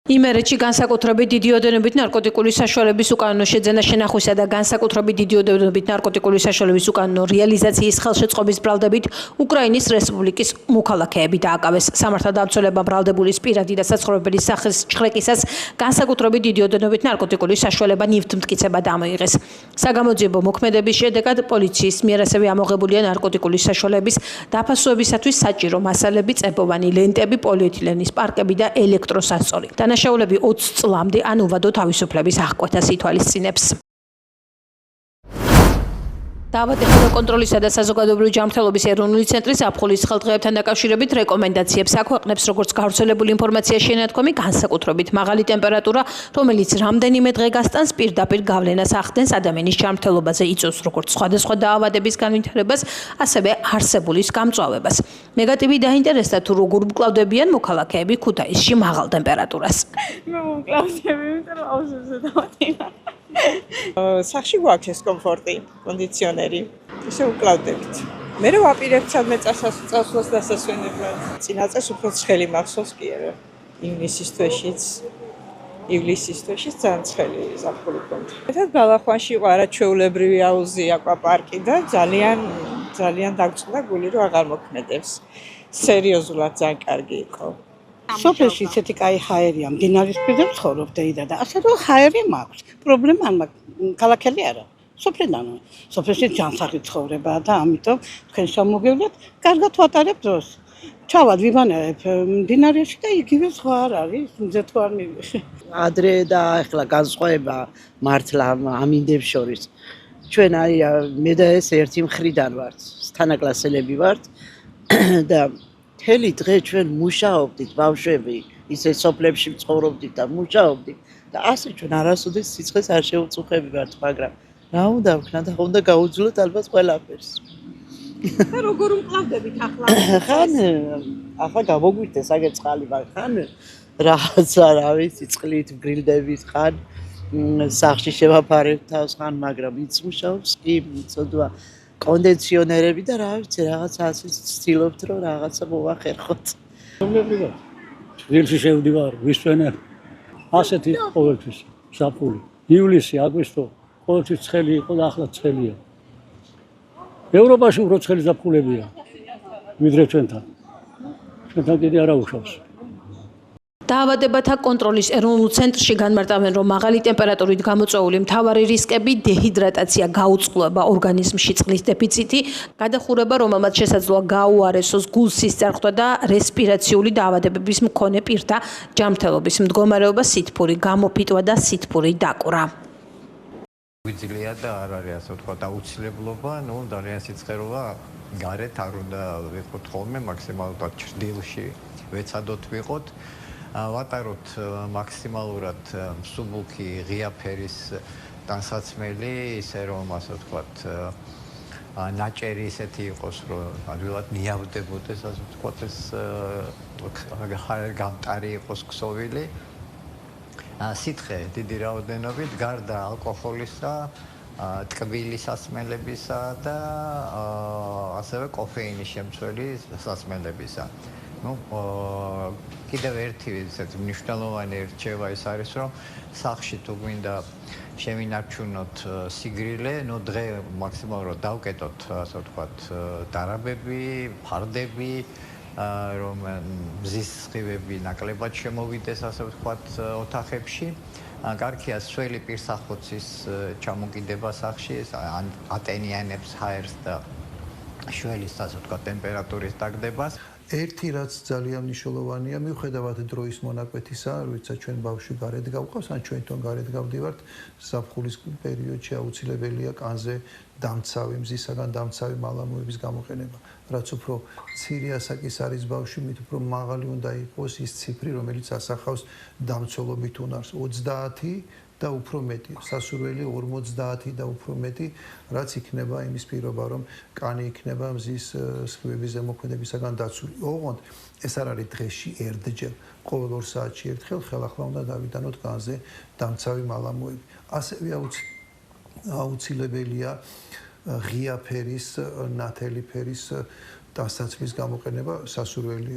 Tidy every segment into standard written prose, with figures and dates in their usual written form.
იმერეთში განსაკუთრებით დიდი ოდენობით ნარკოტიკული საშუალების უკანონო შეძენა შენახვისა და განსაკუთრებით დიდი ოდენობით ნარკოტიკული საშუალების უკანონო რეალიზაციის ხელშეწყობის ბრალდებით უკრაინის რესპუბლიკის მოქალაქეები დააკავეს. სამართალდამცველებმა ბრალდებულის პირადი და საცხოვრებელი სახლის ჩხრეკისას განსაკუთრებით დიდი ოდენობით ნარკოტიკული საშუალება ნივთმტკიცება დამოიღეს. საგამოძიებო მოქმედების შედეგად პოლიციის მიერ ასევე ამოღებულია ნარკოტიკული საშუალების დაფასვებისათვის საჭირო მასალები, წებოვანი ლენტები, პოლიეთილენის პარკები და ელექტროსასწორი. Დანაშაულები 20 წლამდე ან უვადო თავისუფლების აღკვეთას ითვალისწინებს. დაავადებათა კონტროლისა და საზოგადოებრივი ჯანმრთელობის ეროვნული ცენტრის ზაფხულის ხელდღეებთან დაკავშირებით რეკომენდაციებს აქვეყნებს, როგორც გავრცელებული ინფორმაცია შენათქვამი, განსაკუთრებით მაღალი ტემპერატურა, რომელიც რამდენიმე დღე გასტანს, პირდაპირ გავლენას ახდენს ადამიანის ჯანმრთელობაზე, იწვევს როგორც სხვადასხვა დაავადების განვითარებას, ასევე არსებულის გამწვავებას. ნეგატივი დაინტერესდა თუ როგორ მკლავდებიან მოქალაქეები ქუთაისში მაღალ ტემპერატურას. სახში გვაქვს ეს კომფორტი, კონდიციონერი. ისე უკლავდებით. მე ვაპირებთ სადმე წასვლას დასასვენებლად. წინაწეს უფრო ცხელი მახსოვს კი არა. ივნისის თვეშიც ძალიან ცხელი ზაფხული გქონდა. ერთად ბალახვანში იყო არაჩვეულებრივი აუზი აკვაპარკი და ძალიან დაგწუნდა გული რომ აღარ მოქმედებს. სერიოზულად ძალიან კარგი იყო. სოფელში ისეთი კაი ჰაერია, მდინარის პირზე ვცხოვრობ და ასე რომ ჰაერი მაქვს. პრობლემა არ მაქვს, ქალაქელი არა. სოფელში ჯანსაღი ცხოვრება და ამიტომ თქვენ შემოგევლეთ, კარგად ვატარებ დროს. ჩავალ ვიბანებ მდინარეში და იგივე სხვა არ არის, მზე თუ არ მივიღე. ადრე და ახლა განსხვავება მართლა ამინდებს შორის. ჩვენ მე და ეს ერთი მხრიდან ვართ, თანაკლასელები ვართ და მთელი დღე ჩვენ მუშაობდით, ბავშვები, ისე სოფლებში ცხოვრობდით და მუშაობდით და ასე ჩვენ არასოდეს სიცხეს არ შევუწუხებივართ, მაგრამ რა უნდა ვქნა და უნდა გაუძლოთ ალბათ ყველაფერს. და როგორ მკლავდებით ახლა? ახლა გამოგვიდეს აგერ წყალი, მაგრამ რაღაცა რა ვიცი, წყლით გრილდებით ხან სახში შევაფარებთ თავს ხან, მაგრამ იცმუშაობს კი მიწოდვა კონდიციონერები და რა ვიცი, რაღაცა ასე ვცდილობთ რომ რაღაცა მოვახერხოთ. თბილისში შევდივარ, ვისვენებ. ასეთი ყოველთვის ზაფხული. ივლისი, აგვისტო ყოველთვის ცხელი იყო და ახლა ცხელია. ევროპაში უფრო ცხელი ზაფხულებია. ვიდრე ჩვენთან. ჩვენთან კიდე არა უშავს. დაავადებათა კონტროლის ეროვნულ ცენტრში განმარტავენ, რომ მაღალი ტემპერატურით გამოწვეული მთავარი რისკები დეჰიდრატაცია, გაუწყლობა ორგანიზმში წყლის დეფიციტი, გადახურება, რომელმაც შესაძლოა გაუარესოს გულსის წარხვდა და რესპირაციული დაავადებების მქონე პირთა ჯანმრთელობის მდგომარეობა, სითბური გამოფიტვა და სითბური დაკვრა. ვიძლია და არ არის ასე ვთქვათ აუცილებლობა, ძალიან სიცხეროა გარეთ არ უნდა ვიყოთ ხოლმე, მაქსიმალურად ჩრდილში ვეცადოთ ვიყოთ. ვატაროთ მაქსიმალურად მსუბუქი ღია ფერის ტანსაცმელი, ისე რომ ასე ვთქვათ ნაჭერი ისეთი იყოს, რომ ადვილად მიავდებოდეს, ასე ვთქვათ ეს გამტარი იყოს ქსოვილი. სითხე დიდი რაოდენობით გარდა ალკოჰოლისა, ტკბილი სასმელებისა და ასევე კოფეინის შემცველი სასმელებისა. კიდევ ერთი ისეთი მნიშვნელოვანი რჩევა ის არის, რომ სახლში თუ გვინდა შევინარჩუნოთ სიგრილე, დღე მაქსიმალურად დავკეტოთ, ასე ვთქვათ, დარაბები, ფარდები, რომ მზის სხივები ნაკლებად შემოვიდეს, ასე ვთქვათ, ოთახებში. კარგია სველი პირსახოცის ჩამოკიდება სახლში, ატენიანებს ჰაერს და შველის, ასე ვთქვათ, ტემპერატურის დაგდებას. ერთი რაც ძალიან მნიშვნელოვანია, მიუხედავად დროის მონაკვეთისა, როცა ჩვენ ბავშვი გარეთ გავყავს, ან ჩვენ თვითონ გარეთ გავდივართ, ზაფხულის პერიოდში აუცილებელია კანზე დამცავი, მზისაგან დამცავი მალამოების გამოყენება. რაც უფრო მცირე ასაკის არის ბავშვი, მით უფრო მაღალი უნდა იყოს ის ციფრი, რომელიც ასახავს დამცველობით უნარს 30 და უფრო მეტი, სასურველი 50 და უფრო მეტი, რაც იქნება იმის პირობა, რომ კანი იქნება მზის სხივების ზემოქმედებისაგან დაცული. ოღონდ ეს არ არის დღეში ერთჯერ, ყოველ 2 საათში ერთხელ ხელახლა უნდა დავიტანოთ კანზე დამცავი მალამოები. ასევე აუცილებელია ღია ფერის, ნათელი ფერის დასაცმის გამოყენება სასურველი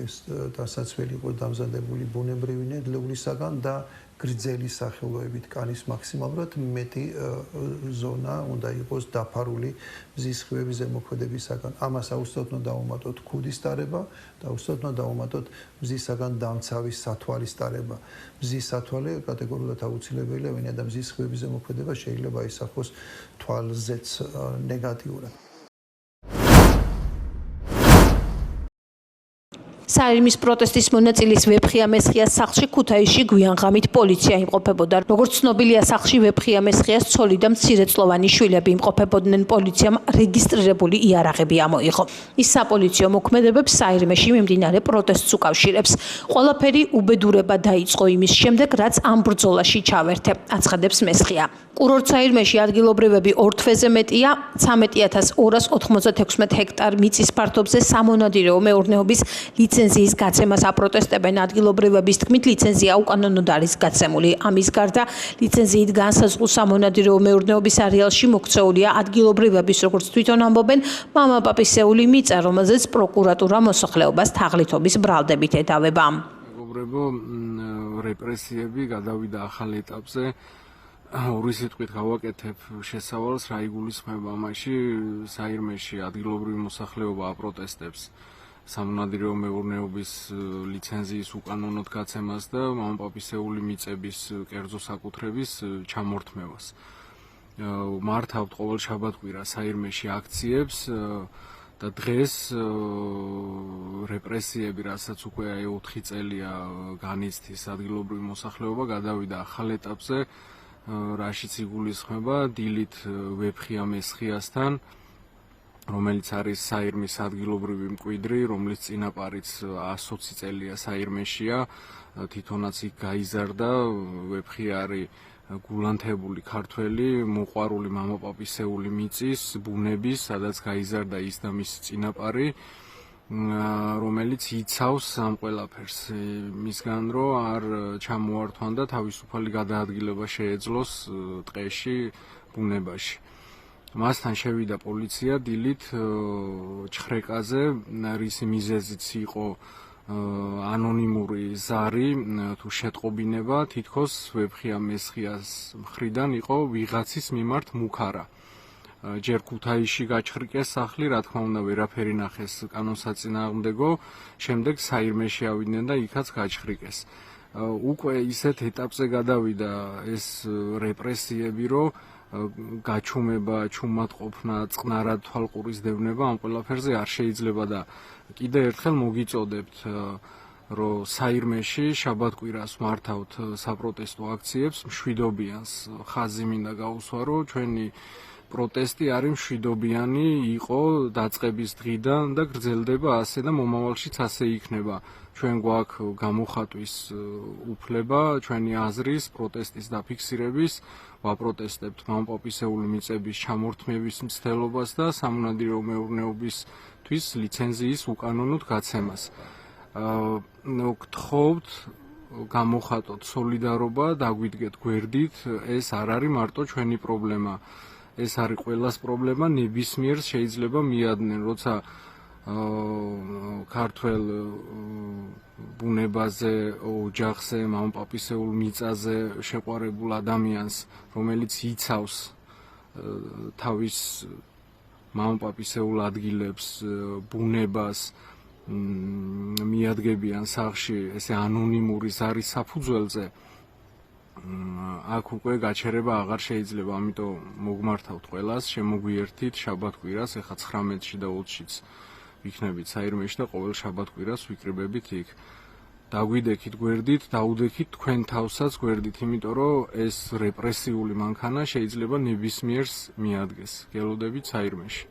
დასაცველი იყო დამზადებული ბუნებრივი ნედლეულისაგან და გრძელი სახელოებით კანის მაქსიმალურად მეტი ზონა უნდა იყოს დაფარული მზის ხივების ზემოქმედებისაგან. ამას აუცილებლად უნდა დავუმატოთ ქუდის ტარება და აუცილებლად უნდა დავუმატოთ მზისაგან დამცავის სათვალის ტარება. მზის სათვალე კატეგორიულად აუცილებელია, ვინაიდან მზის ხივების ზემოქმედება შეიძლება ისახოს თვალზეც ნეგატიურად. საირმის პროტესტის მონაწილის ვეფხია მესხიას სახლში ქუთაისში გვიანღამით პოლიცია იმყოფებოდა. როგორც ცნობილია, სახლში ვეფხია მესხიას ცოლი და მცირეწლოვანი შვილები იმყოფებოდნენ. პოლიციამ რეგისტრირებული იარაღები ამოიღო. ის საპოლიციო მოქმედებებს საირმეში მიმდინარე პროტესტს უკავშირებს. ყველაფერი უბედურება დაიწყო იმის შემდეგ, რაც ამ ბრძოლაში ჩავერთე, აცხადებს მესხია. კურორტ საირმეში ადგილობრივები 2 თვეზე მეტია 13.296 ჰექტარ მიწის ფართობზე სამონადირეო მეურნეობის ლიცენზიის გაცემას აპროტესტებენ. ადგილობრივების თქმით, ლიცენზია უკანონოდ არის გაცემული. ამის გარდა, ლიცენზიით განსაზღვრულ სამონადირეო მეურნეობის არეალში მოქცეულია ადგილობრივების, როგორც თვითონ ამბობენ, მამაპაპისეული მიწა, რომელზეც პროკურატურა მოსახლეობას თაღლითობის ბრალდებით ედავება. მეგობრებო, რეპრესიები გადავიდა ახალ ეტაპზე. ორი სიტყვით გავაკეთებ შესავალს, რა იგულისხმება ამაში. საირმეში ადგილობრივი მოსახლეობა აპროტესტებს სამონადირეო მეურნეობის ლიცენზიის უკანონოდ გაცემას და მამაპაპისეული მიწების კერძო საკუთრების ჩამორთმევას. მართავთ ყოველ შაბათ-კვირას საირმეში აქციებს და დღეს რეპრესიები, რასაც უკვე 4 წელია განიცდის ადგილობრივი მოსახლეობა, გადავიდა ახალ ეტაპზე, რაშიც იგულისხმება დილით ვეფხია მესხიასთან, რომელიც არის საირმის ადგილობრივი მკვიდრი, რომლის წინაპარიც 120 წელია საირმეშია, თვითონაც იქ გაიზარდა. ვეფხია არის გულანთებული ქართველი, მოყვარული მამაპაპისეული მიწის, ბუნების, სადაც გაიზარდა ის და მისი წინაპარი, რომელიც იცავს ამ ყველაფერს. მისგან რომ არ ჩამოართვან და თავისუფალი გადაადგილება შეეძლოს ტყეში, ბუნებაში. მასთან შევიდა პოლიცია დილით ჩხრეკაზე, რის მიზეზიც იყო ანონიმური ზარი თუ შეტყობინება, თითქოს ვეფხია მესხიას მხრიდან იყო ვიღაცის მიმართ მუქარა. ჯერ ქუთაისში გაჩხრიკეს სახლი, რა თქმა უნდა, ვერაფერი ნახეს კანონსაწინააღმდეგო, შემდეგ საირმეში ავიდნენ და იქაც გაჩხრიკეს. უკვე ისეთ ეტაპზე გადავიდა ეს რეპრესიები, რომ გაჩუმება, ჩუმატყოფნა, წყნარად თვალყურისდევნება ამ ყველაფერზე არ შეიძლება და კიდე ერთხელ მოგიწოდებთ, რომ საირმეში შაბათ-კვირას მართავთ საპროტესტო აქციებს, მშვიდობიანს ხაზი მინდა გაუსვა, რომ ჩვენი პროტესტი არის მშვიდობიანი, იყო დაწყების დღიდან და გრძელდება ასე და მომავალშიც ასე იქნება. ჩვენ გვაქვს გამოხატვის უფლება, ჩვენი აზრის პროტესტის დაფიქსირების, ვაპროტესტებთ მამაპაპისეული მიწების ჩამორთმევის მცდელობას და სამონადირეო მეურნეობისთვის ლიცენზიის უკანონოდ გაცემას. გთხოვთ გამოხატოთ სოლიდარობა, დაგვიდგეთ გვერდით, ეს არ არის მარტო ჩვენი პრობლემა. ეს არის ყველას პრობლემა, ნებისმიერს შეიძლება მიადნენ, როცა ქართველ ბუნებაზე, ოჯახზე, მამაპაპისეულ მიწაზე შეყვარებულ ადამიანს, რომელიც იცავს თავის მამაპაპისეულ ადგილებს, ბუნებას, მიადგებიან სახლში ესე ანონიმური ზარის საფუძველზე, აქ უკვე გაჩერება აღარ შეიძლება, ამიტომ მოგმართავთ ყველას, შემოგვიერთით შაბათ-კვირას, ეხა 19-ში და 20-შიც ვიქნებით საირმეში და ყოველ შაბათ-კვირას ვიკრიბებით იქ. დაგვიდექით გვერდით, დაუდექით თქვენ თავსაც გვერდით, იმიტომ რომ ეს რეპრესიული მანქანა შეიძლება ნებისმიერს მიადგეს. გელოდებით საირმეში.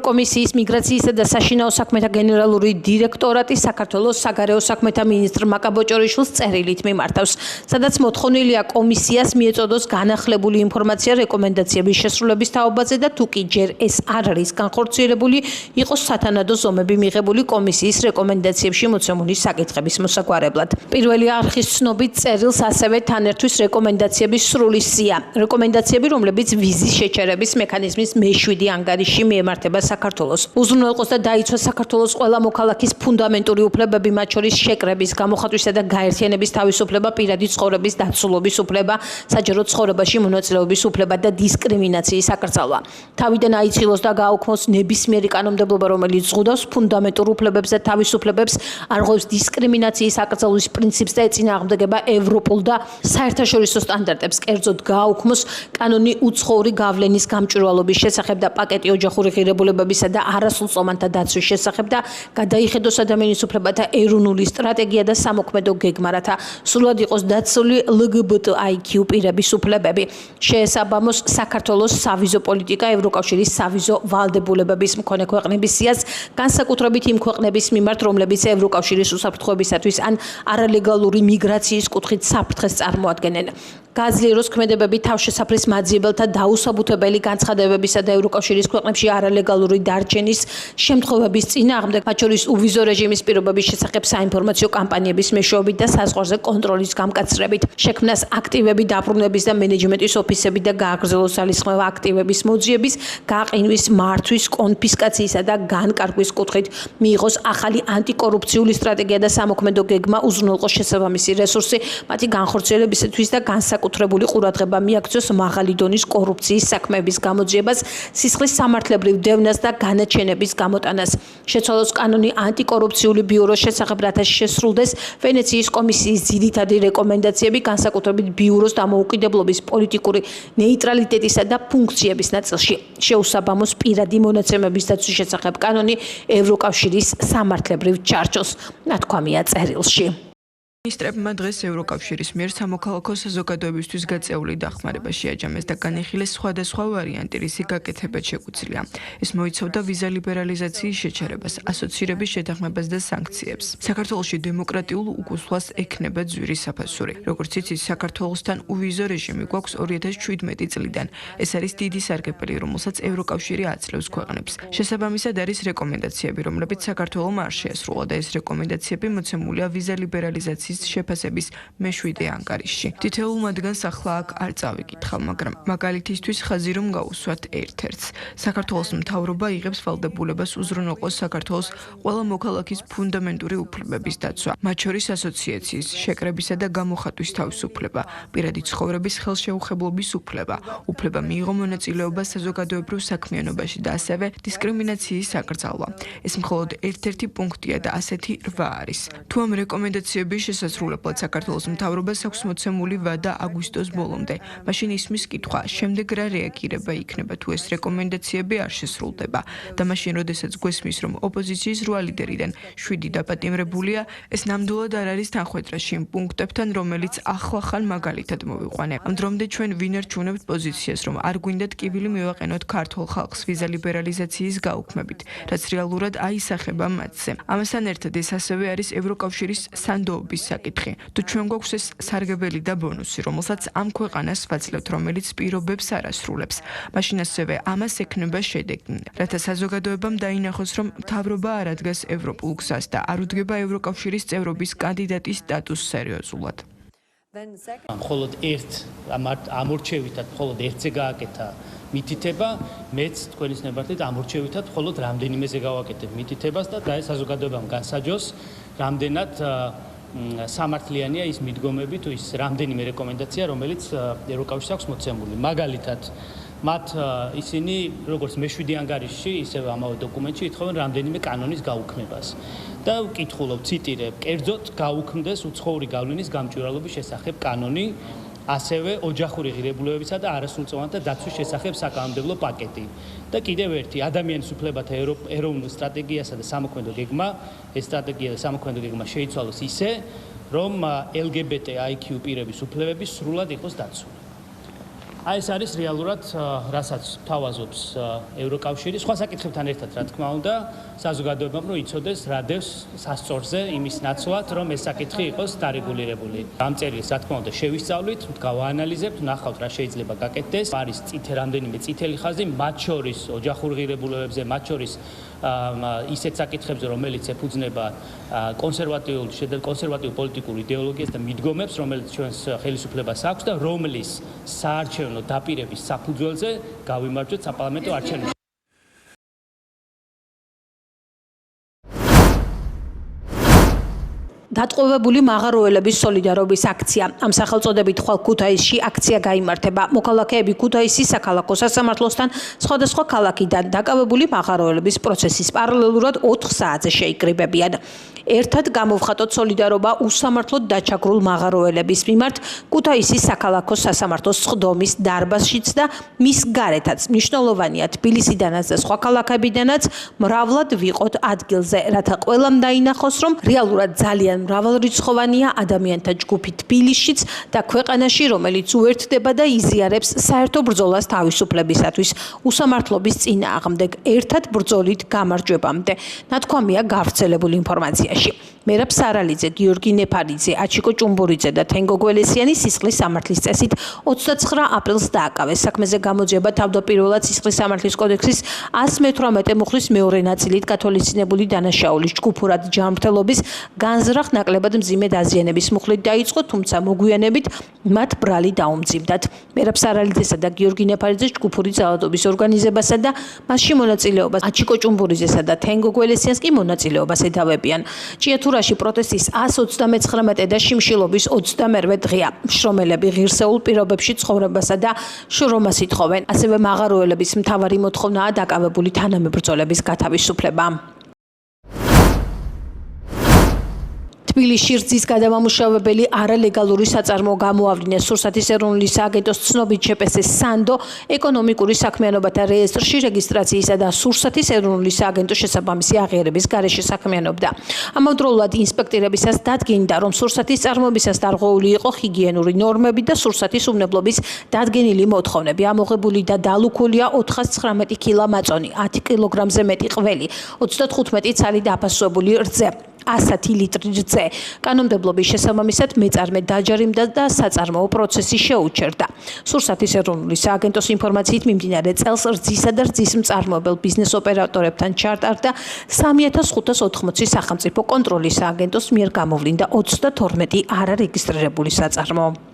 ევროკომისიის მიგრაციისა და საშინაო საქმეთა გენერალური დირექტორატი საქართველოს საგარეო საქმეთა მინისტრ მაკაბოჭორიშვილს წერილით მიმართავს, სადაც მოთხოვნილია კომისიას მიეწოდოს განახლებული ინფორმაცია რეკომენდაციების შესრულების თაობაზე და თუ კი ჯერ ეს არ არის განხორციელებული, იყოს სათანადო ზომები მიღებული კომისიის რეკომენდაციებში მოცემული საკითხების მოსაგვარებლად. პირველი არხის ცნობით წერილს ასევე თან ერთვის რეკომენდაციების სრული სია. რეკომენდაციები, რომლებიც ვიზის შეჩერების მექანიზმის მე-7 ანგარიში მიემართება საქართველოს. უზრუნველყოს და დაიცვას საქართველოს ყველა მოქალაქის ფუნდამენტური უფლებები, მათ შორის შეკრების, გამოხატვისა და გაერთიანების თავისუფლება, პირადი ცხოვრების დაცულობის უფლება, საჯარო ცხოვრებაში მონაწილეობის უფლება და დისკრიმინაციის აკრძალვა. თავიდან აიწყილოს და გააუქმოს ნებისმიერი კანონმდებლობა, რომელიც ზღუდავს ფუნდამენტურ უფლებებს და თავისუფლებებს, არღვევს დისკრიმინაციის აკრძალვის პრინციპს და ეწინააღმდეგება ევროპულ და საერთაშორისო სტანდარტებს, კერძოდ გააუქმოს კანონი უცხოური გავლენის გამჭვირვალობის შესახებ და პაკეტი ოჯახური ღირებულებებისა და არასრულწლოვანთა დაცვის შესახებ და გადაიხედოს ადამიანის უფლებათა ეროვნული სტრატეგია და სამოქმედო გეგმა, რათა სრულად იყოს დაცული LGBTIQ პირების უფლებები. შეესაბამოს საქართველოს სავიზო პოლიტიკა ევროკავშირის სავიზო ვალდებულებების მქონე ქვეყნების სიას, განსაკუთრებით იმ ქვეყნების მიმართ, რომლებიც ევროკავშირის უსაფრთხოებისათვის ან არალეგალური მიგრაციის კუთხით საფრთხეს წარმოადგენენ. გააძლიეროს ქმედებები თავშესაფრის მაძიებელთა დაუსაბუთებელი განცხადებებისა და ევროკავშირის ქვეყნებში არალეგალური დარჩენის შემთხვევების წინააღმდეგ, მათ შორის უვიზო რეჟიმის პირობების შესახებ საინფორმაციო კამპანიების მეშვეობით და საზღვარზე კონტროლის გამკაცრებით, შექმნას აქტივები დაბრუნების და მენეჯმენტის ოფისები და გააგრძელოს ძალისხმევა აქტივების მოძიების, გაყინვის, მართვის, კონფისკაციისა და განკარგვის კუთხით, მიიღოს ახალი ანტიკორუფციული სტრატეგია და სამოქმედო გეგმა, უზრუნველყოს შესაბამისი რესურსი, მათი განხორციელებისათვის და განსაკუთრებული ყურადღება მიაქციოს მაღალი დონის კორუფციის საქმეების გამოძიებას, სისხლის სამართლებრივ დევნას და განაჩენების გამოტანას. შეცვალოს კანონი ანტიკორუფციული ბიუროს შესახებ, რათა შესრულდეს ვენეციის კომისიის ძირითადი რეკომენდაციები, განსაკუთრებით ბიუროს დამოუკიდებლობის, პოლიტიკური ნეიტრალიტეტისა და ფუნქციების ნაწილში. შეუსაბამოს პირადი მონაცემების დაცვის შესახებ კანონი ევროკავშირის სამართლებრივ ჩარჩოს, ნათქვამია წერილში. მინისტრებმა დღეს ევროკავშირის მიერ სამოქალაქო საზოგადოებისთვის გაწეული დახმარება შეაჯამეს და განიხილეს სხვადასხვა ვარიანტი, რისი გაკეთება შეგვიძლია. ეს მოიცავდა ვიზა ლიბერალიზაციის შეჩერებას, ასოცირების შეთანხმებას და სანქციებს. საქართველოში დემოკრატიულ უკუსვლას ექნება ძვირის საფასური. როგორც იცით, საქართველოსთან უვიზო რეჟიმი გვაქვს 2017 წლიდან. ეს არის დიდი სარგებელი, რომელსაც ევროკავშირი აძლევს ქვეყნებს. შესაბამისად არის რეკომენდაციები, რომლებიც საქართველომ არ შეასრულა და ეს რეკომენდაციები მოცემულია ვიზა ლიბერალიზაციის შეფასების მე-7 ანგარიში. თითოეულ მათგანს ახლა აქ არ წავიკითხავ, მაგრამ მაგალითისთვის ხაზი რომ გავუსვათ ერთ-ერთს. საქართველოს მთავრობა იღებს ვალდებულებას უზრუნველყოს საქართველოს ყველა მოქალაქის ფუნდამენტური უფლებების დაცვა, მათ შორის ასოციაციის, შეკრებისა და გამოხატვის თავისუფლება, პირადი ცხოვრების ხელშეუხებლობის უფლება, უფლება მიიღო მონაწილეობა საზოგადოებრივ საქმიანობაში და ასევე დისკრიმინაციის აკრძალვა. ეს მხოლოდ ერთ-ერთი პუნქტია და ასეთი 8 არის. თუ ამ რეკომენდაციების შესასრულებლად საქართველოს მთავრობას აქვს მოცემული ვადა აგვისტოს ბოლომდე, მაშინ ისმის კითხვა, შემდეგ რა რეაგირება იქნება თუ ეს რეკომენდაციები არ შესრულდება და მაშინ როდესაც გვესმის რომ ოპოზიციის 8 ლიდერიდან 7 დაპატიმრებულია, ეს ნამდვილად არ არის თანხვედრაში იმ პუნქტებთან, რომელიც ახლახან მაგალითად მოვიყვანე. ამ დრომდე ჩვენ ვინ არჩუნებთ პოზიციას, რომ არ გვინდათ კიბილი მივაყენოთ ქართულ ხალხს ვიზა ლიბერალიზაციის გაუქმებით, რაც რეალურად აისახება მათზე. ამასთან ერთად ეს ასევე არის ევროკავშირის სანდოობის საკითხი. თუ ჩვენ გვაქვს ეს სარგებელი და ბონუსი, რომელსაც ამ ქვეყანას ვაძლევთ, რომელიც პირობებს არ ასრულებს, მაშინ ასევე ამას ექნება შედეგი, რათა საზოგადოებამ დაინახოს, რომ მთავრობა არ ადგას ევროპულ გზას და არ უდგება ევროკავშირის წევრობის კანდიდატის სტატუსს სერიოზულად. მხოლოდ ამორჩევითად მხოლოდ ერთზე გააკეთა მითითება, მეც თქვენის ნებართით ამორჩევითად მხოლოდ რამდენიმეზე გავაკეთებ მითითებას და საზოგადოებამ განსაჯოს, რამდენად სამართლიანია ის მიდგომები თუ ის რამდენიმე რეკომენდაცია, რომელიც ევროკავშირს აქვს მოცემული. მაგალითად, მათ ისინი როგორც მე-7 ანგარიშში, ისევე ამავე დოკუმენტში ითხოვენ რამდენიმე კანონის გაუქმებას. და ვკითხულობ, ციტირებ, კერძოდ გაუქმდეს უცხოური გავლენის გამჭვირვალობის შესახებ კანონი, ასევე ოჯახური ღირებულებებისა და არასრულწლოვანთა დაცვის შესახებ საკანონმდებლო პაკეტი. და კიდევ ერთი ადამიანის უფლებათა ეროვნულ სტრატეგიასა და სამოქმედო გეგმა, ეს სტრატეგია და სამოქმედო გეგმა შეიცვალოს ისე, რომ LGBTIQ პირების უფლებები სრულად იყოს დაცული. აი ეს არის რეალურად რასაც თავაზობს ევროკავშირი სხვა საკითხებთან ერთად რა თქმა უნდა საზოგადოებამ რომ იცოდეს რა დევს სასწორზე იმის ნაცვლად რომ ეს საკითხი იყოს დარეგულირებული. ამ წერილს რა თქმა უნდა შევისწავლით, გავაანალიზებთ, ნახავთ რა შეიძლება გაკეთდეს. არის რამდენიმე წითელი ხაზი, მათ შორის ოჯახურ ღირებულებებზე, მათ შორის ისეთ საკითხებზე, რომელიც ეფუძნება კონსერვატიულ პოლიტიკურ იდეოლოგიას და მიდგომებს, რომელიც ჩვენს ხელისუფლებას აქვს და რომლის საარჩევნო დაპირების საფუძველზე გავიმარჯვეთ საპარლამენტო არჩევნებში. დატყვევებული მაღაროელების სოლიდარობის აქცია. ამ სახელწოდებით ხვალ ქუთაისში აქცია გაიმართება. მოქალაქეები ქუთაისის საქალაქო სასამართლოსთან სხვადასხვა ქალაქიდან დაკავებული მაღაროელების პროცესის პარალელურად 4 საათზე შეიკრიბებიან. ერთად გამოვხატოთ სოლიდარობა უსამართლოდ დაჩაგრულ მაღაროელების მიმართ ქუთაისის საქალაქო სასამართლოს სხდომის დარბაზშიც და მის გარეთაც. მნიშვნელოვანია თბილისიდანაც და სხვა ქალაქებიდანაც მრავლად ვიყოთ ადგილზე, რათა ყველამ დაინახოს, რომ რეალურად ძალიან მრავალრიცხოვანია ადამიანთა ჯგუფი თბილისშიც და ქვეყანაში, რომელიც უერთდება და იზიარებს საერთო ბრძოლას თავისუფლებისათვის, უსამართლობის წინააღმდეგ, ერთად ბრძოლით გამარჯვებამდე. ნათქვამია გავრცელებული ინფორმაციაში. მერაბ სარალიძე, გიორგი ნეფარიძე, აჩიკო ჭუმბურიძე და თენგო გველესიანი სისხლის სამართლის წესით 29 აპრილს დააკავეს. საქმეზე გამოძიება თავდაპირველად სისხლის სამართლის კოდექსის 118 მუხლის მეორე ნაწილით გათვალისწინებული დანაშაულის ჯგუფურად ჯანმრთელობის განზრახ ნაკლებად მძიმე დაზიანების მუხლით დაიწყო, თუმცა მოგვიანებით მათ ბრალი დაუმძიმდათ. მერაბ სარალიძესა და გიორგი ნეფარიძეს ჯგუფური ძალადობის ორგანიზებასა და მასში მონაწილეობას აჩიკო ჭუმბურიძესა და თენგო გველესიანს კი მონაწილეობას ედავებიან. ჭიათურაში პროტესტის 139 და შიმშილობის 28 დღეა. შრომელები ღირსეულ პირობებში ცხოვრებასა და შრომას ითხოვენ. ასევე მაღაროელების მთავარი მოთხოვნაა დაკავებული თანამებრძოლების გათავისუფლება. თბილისში რძის გადამამუშავებელი არალეგალური საწარმო გამოავლინეს. სურსათის ეროვნული სააგენტოს ცნობით შეპესეს სანდო ეკონომიკური საქმიანობათა რეესტრში რეგისტრაციისა და სურსათის ეროვნული სააგენტოს შესაბამისი აღიარების გარეშე საქმიანობდა. ამავდროულად ინსპექტირებისას დადგენდა, რომ სურსათის წარმოებისას დარღვეული იყო ჰიგიენური ნორმები და სურსათის უვნებლობის დადგენილი მოთხოვნები. ამოღებული და დალუქულია 419 კილა მაწონი, 10 კილოგრამზე მეტი ყველი, 35 ცალი დაფასებული რძე. 100 ლიტრი რძე. კანონმდებლობის შესაბამისად მეწარმე დაჯარიმდა და საწარმოო პროცესი შეუჩერდა. სურსათის ეროვნული სააგენტოს ინფორმაციით მიმდინარე წელს რძისა და რძის მწარმოებელ ბიზნეს ოპერატორებთან ჩარტარდა 3580 სახელმწიფო კონტროლის სააგენტოს მიერ გამოვლინდა 32 არარეგისტრირებული საწარმო.